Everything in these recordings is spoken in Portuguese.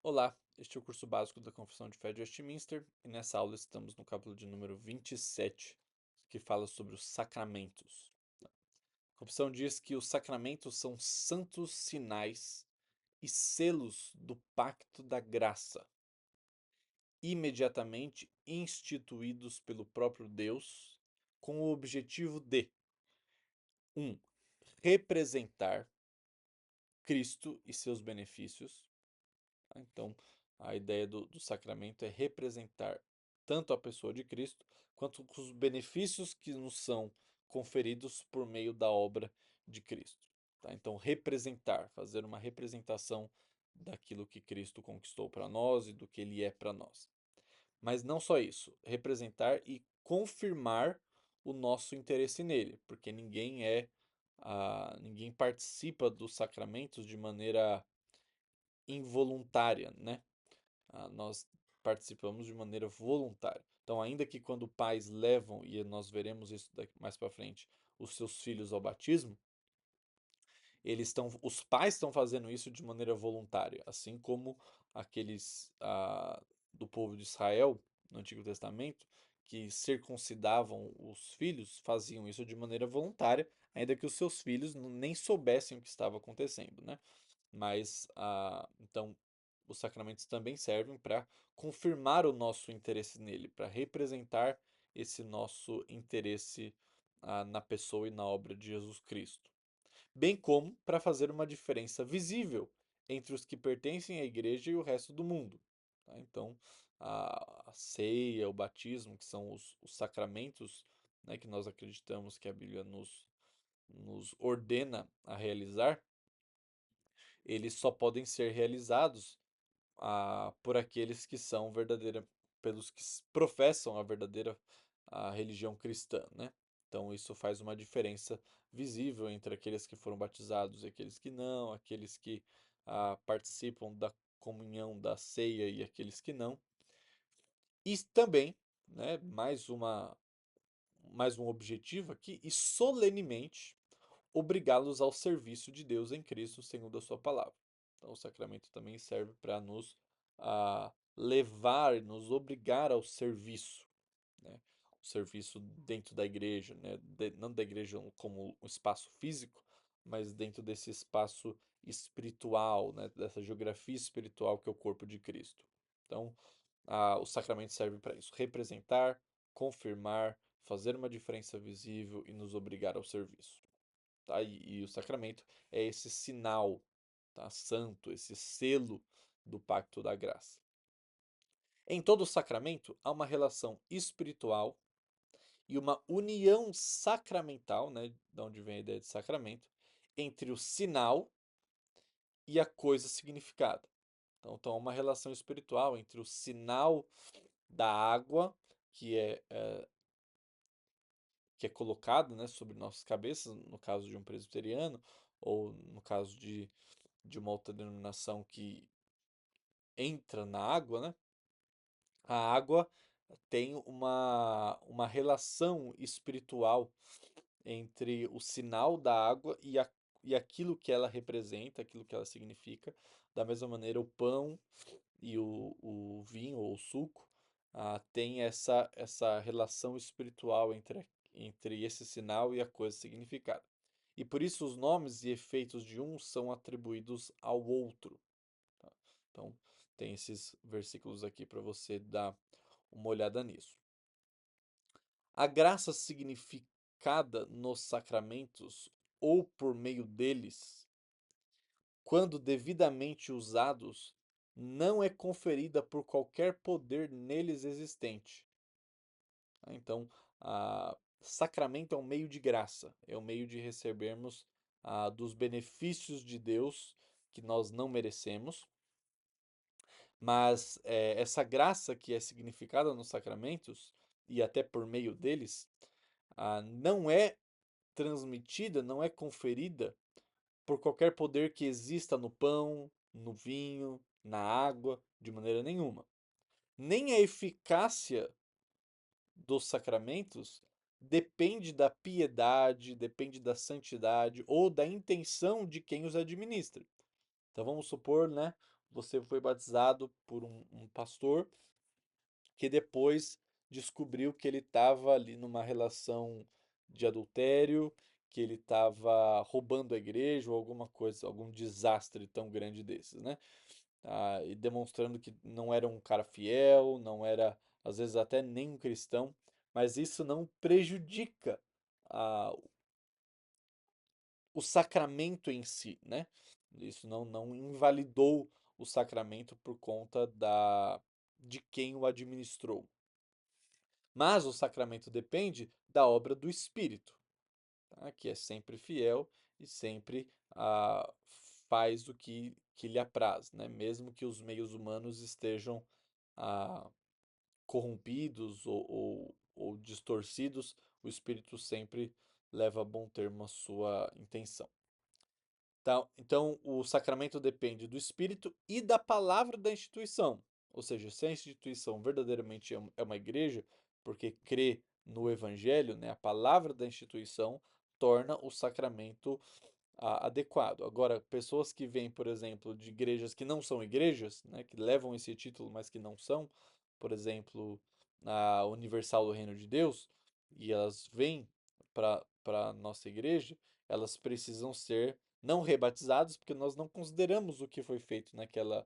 Olá, este é o curso básico da Confissão de Fé de Westminster e nessa aula estamos no capítulo de número 27, que fala sobre os sacramentos. A Confissão diz que os sacramentos são santos sinais e selos do pacto da graça, imediatamente instituídos pelo próprio Deus, com o objetivo de 1. Representar Cristo e seus benefícios. Então, a ideia do sacramento é representar tanto a pessoa de Cristo quanto os benefícios que nos são conferidos por meio da obra de Cristo. Tá? Então, representar, fazer uma representação daquilo que Cristo conquistou para nós e do que ele é para nós. Mas não só isso, representar e confirmar o nosso interesse nele, porque ninguém participa dos sacramentos de maneira involuntária, né? Nós participamos de maneira voluntária. Então, ainda que quando pais levam, e nós veremos isso mais para frente, os seus filhos ao batismo, os pais estão fazendo isso de maneira voluntária, assim como aqueles do povo de Israel no Antigo Testamento que circuncidavam os filhos faziam isso de maneira voluntária, ainda que os seus filhos nem soubessem o que estava acontecendo, né? Mas, então, os sacramentos também servem para confirmar o nosso interesse nele, para representar esse nosso interesse, na pessoa e na obra de Jesus Cristo. Bem como para fazer uma diferença visível entre os que pertencem à igreja e o resto do mundo. Tá? Então, a ceia, o batismo, que são os sacramentos, né, que nós acreditamos que a Bíblia nos ordena a realizar, eles só podem ser realizados por aqueles que são pelos que professam a verdadeira religião cristã, né? Então isso faz uma diferença visível entre aqueles que foram batizados e aqueles que não, aqueles que participam da comunhão da ceia e aqueles que não. E também, né, mais um objetivo aqui, e solenemente obrigá-los ao serviço de Deus em Cristo, segundo a sua palavra. Então, o sacramento também serve para nos levar, nos obrigar ao serviço, né? O serviço dentro da igreja, né? Não da igreja como um espaço físico, mas dentro desse espaço espiritual, né? Dessa geografia espiritual que é o corpo de Cristo. Então, o sacramento serve para isso: representar, confirmar, fazer uma diferença visível e nos obrigar ao serviço. Tá? E o sacramento é esse sinal, tá? Santo, esse selo do pacto da graça. Em todo sacramento há uma relação espiritual e uma união sacramental, né, de onde vem a ideia de sacramento, entre o sinal e a coisa significada. Então há uma relação espiritual entre o sinal da água, que é, que é colocado, né, sobre nossas cabeças, no caso de um presbiteriano, ou no caso de uma outra denominação que entra na água, né? A água tem uma relação espiritual entre o sinal da água e aquilo que ela representa, aquilo que ela significa. Da mesma maneira, o pão e o vinho ou o suco tem essa relação espiritual entre esse sinal e a coisa significada. E por isso os nomes e efeitos de um são atribuídos ao outro. Tá? Então, tem esses versículos aqui para você dar uma olhada nisso. A graça significada nos sacramentos ou por meio deles, quando devidamente usados, não é conferida por qualquer poder neles existente. Então, sacramento é um meio de graça, é um meio de recebermos dos benefícios de Deus que nós não merecemos. Mas essa graça que é significada nos sacramentos, e até por meio deles, não é transmitida, não é conferida por qualquer poder que exista no pão, no vinho, na água, de maneira nenhuma. Nem a eficácia dos sacramentos depende da piedade, depende da santidade ou da intenção de quem os administra. Então vamos supor, né, você foi batizado por um pastor que depois descobriu que ele estava ali numa relação de adultério, que ele estava roubando a igreja ou alguma coisa, algum desastre tão grande desses, né? E demonstrando que não era um cara fiel, não era, às vezes, até nem um cristão, mas isso não prejudica ah, o sacramento em si, né? Isso não invalidou o sacramento por conta de quem o administrou. Mas o sacramento depende da obra do Espírito, tá? Que é sempre fiel e sempre faz o que lhe apraz, né? Mesmo que os meios humanos estejam ah, corrompidos ou distorcidos, o Espírito sempre leva a bom termo a sua intenção. Então, o sacramento depende do Espírito e da palavra da instituição. Ou seja, se a instituição verdadeiramente é uma igreja, porque crê no Evangelho, né, a palavra da instituição torna o sacramento adequado. Agora, pessoas que vêm, por exemplo, de igrejas que não são igrejas, né, que levam esse título, mas que não são, por exemplo, a Universal do Reino de Deus, e elas vêm para a nossa igreja, elas precisam ser não rebatizados, porque nós não consideramos o que foi feito naquela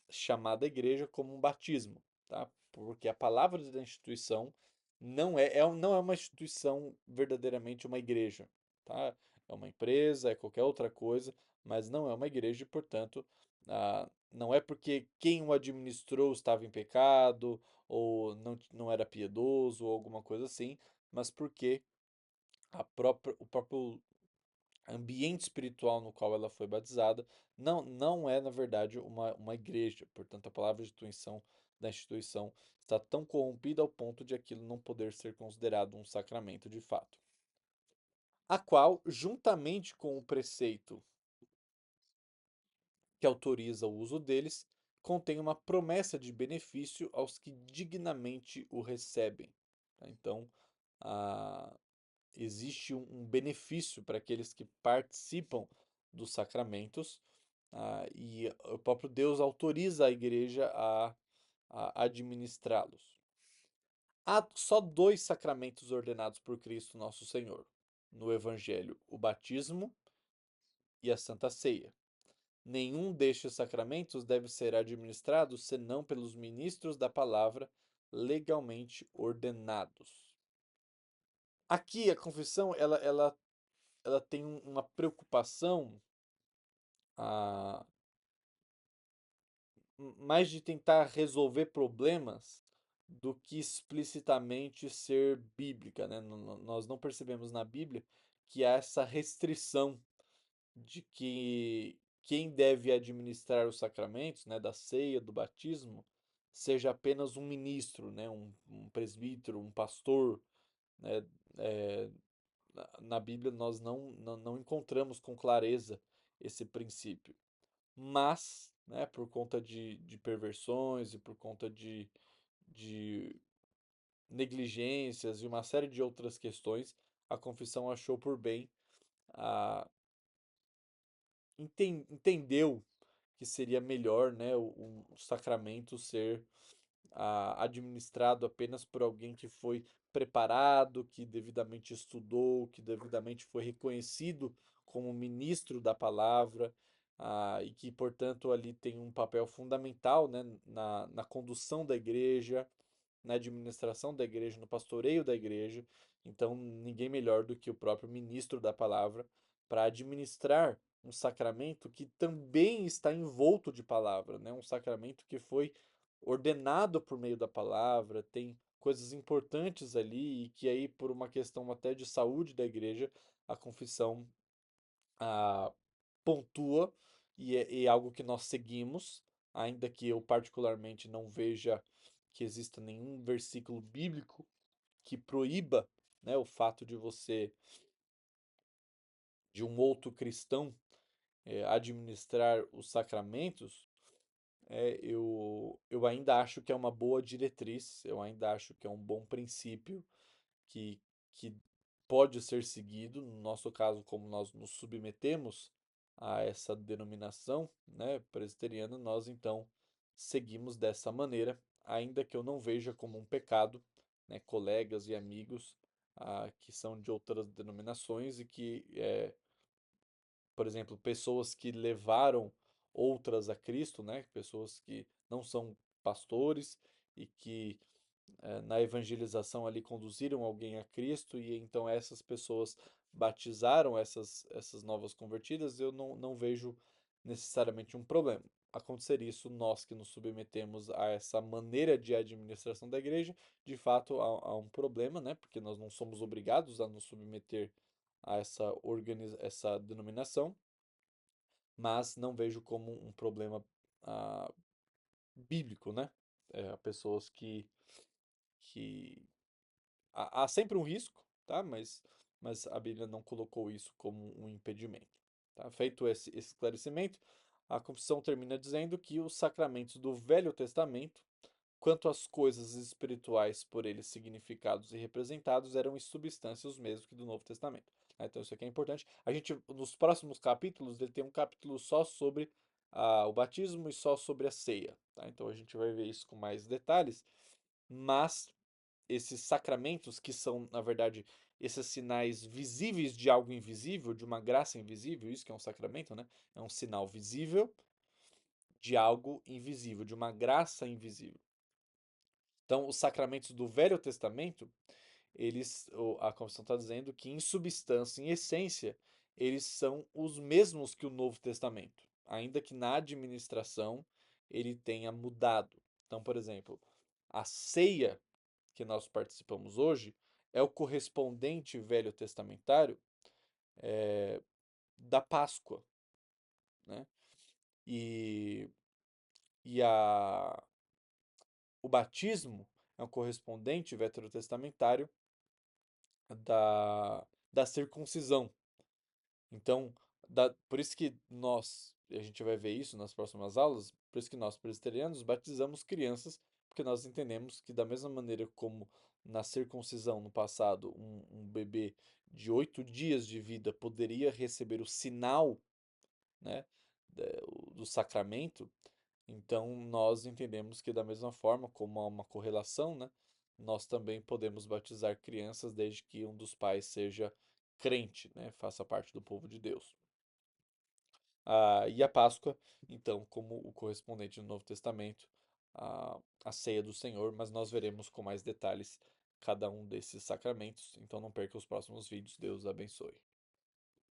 chamada igreja como um batismo, tá? Porque a palavra da instituição não é uma instituição verdadeiramente uma igreja, tá? É uma empresa, é qualquer outra coisa, mas não é uma igreja e, portanto, não é porque quem o administrou estava em pecado ou não era piedoso ou alguma coisa assim, mas porque o próprio ambiente espiritual no qual ela foi batizada não é, na verdade, uma igreja. Portanto, a palavra instituição da instituição está tão corrompida ao ponto de aquilo não poder ser considerado um sacramento de fato. A qual, juntamente com o preceito que autoriza o uso deles, contém uma promessa de benefício aos que dignamente o recebem. Tá? Então, a, existe um benefício para aqueles que participam dos sacramentos, e o próprio Deus autoriza a igreja a administrá-los. Há só dois sacramentos ordenados por Cristo Nosso Senhor no Evangelho: o batismo e a Santa Ceia. Nenhum destes sacramentos deve ser administrado senão pelos ministros da palavra legalmente ordenados. Aqui a confissão ela tem uma preocupação ah, mais de tentar resolver problemas do que explicitamente ser bíblica, né? Nós não percebemos na Bíblia que há essa restrição de que quem deve administrar os sacramentos, né, da ceia, do batismo, seja apenas um ministro, né, um presbítero, um pastor, né? É, na Bíblia nós não encontramos com clareza esse princípio. Mas, né, por conta de perversões e por conta de negligências e uma série de outras questões, a confissão achou por bem, a, entendeu que seria melhor, né, o sacramento ser administrado apenas por alguém que foi preparado, que devidamente estudou, que devidamente foi reconhecido como ministro da palavra, e que, portanto, ali tem um papel fundamental, né, na condução da igreja, na administração da igreja, no pastoreio da igreja. Então, ninguém melhor do que o próprio ministro da palavra para administrar um sacramento que também está envolto de palavra, né? Um sacramento que foi ordenado por meio da palavra, tem coisas importantes ali e que aí, por uma questão até de saúde da igreja, a confissão ah, pontua e é algo que nós seguimos, ainda que eu particularmente não veja que exista nenhum versículo bíblico que proíba, né, o fato de de um outro cristão, administrar os sacramentos. Eu ainda acho que é uma boa diretriz, eu ainda acho que é um bom princípio que pode ser seguido. No nosso caso, como nós nos submetemos a essa denominação, né, presbiteriana, nós então seguimos dessa maneira, ainda que eu não veja como um pecado, né, colegas e amigos que são de outras denominações e que, por exemplo, pessoas que levaram outras a Cristo, né, pessoas que não são pastores e que na evangelização ali conduziram alguém a Cristo e então essas pessoas batizaram essas novas convertidas, eu não vejo necessariamente um problema. Acontecer isso, nós que nos submetemos a essa maneira de administração da igreja, de fato há um problema, né? Porque nós não somos obrigados a nos submeter a essa denominação, mas não vejo como um problema ah, bíblico, né? Há pessoas que há sempre um risco, tá? Mas a Bíblia não colocou isso como um impedimento. Tá? Feito esse esclarecimento, a confissão termina dizendo que os sacramentos do Velho Testamento, quanto às coisas espirituais por eles significados e representados, eram em substância os mesmos que do Novo Testamento. Então isso aqui é importante. A gente, nos próximos capítulos, ele tem um capítulo só sobre o batismo e só sobre a ceia. Tá? Então a gente vai ver isso com mais detalhes. Mas esses sacramentos, que são, na verdade, esses sinais visíveis de algo invisível, de uma graça invisível, isso que é um sacramento, né? É um sinal visível de algo invisível, de uma graça invisível. Então, os sacramentos do Velho Testamento, a confissão está dizendo que, em substância, em essência, eles são os mesmos que o Novo Testamento, ainda que na administração ele tenha mudado. Então, por exemplo, a ceia que nós participamos hoje é o correspondente velho testamentário da Páscoa, né? E, e o batismo é um correspondente veterotestamentário da circuncisão. Então, por isso que a gente vai ver isso nas próximas aulas, por isso que nós presbiterianos batizamos crianças, porque nós entendemos que da mesma maneira como na circuncisão no passado, um bebê de 8 dias de vida poderia receber o sinal, né, do sacramento, então nós entendemos que da mesma forma, como há uma correlação, né, nós também podemos batizar crianças desde que um dos pais seja crente, né, faça parte do povo de Deus. E a Páscoa, então, como o correspondente no Novo Testamento, a ceia do Senhor, mas nós veremos com mais detalhes cada um desses sacramentos. Então não perca os próximos vídeos. Deus abençoe.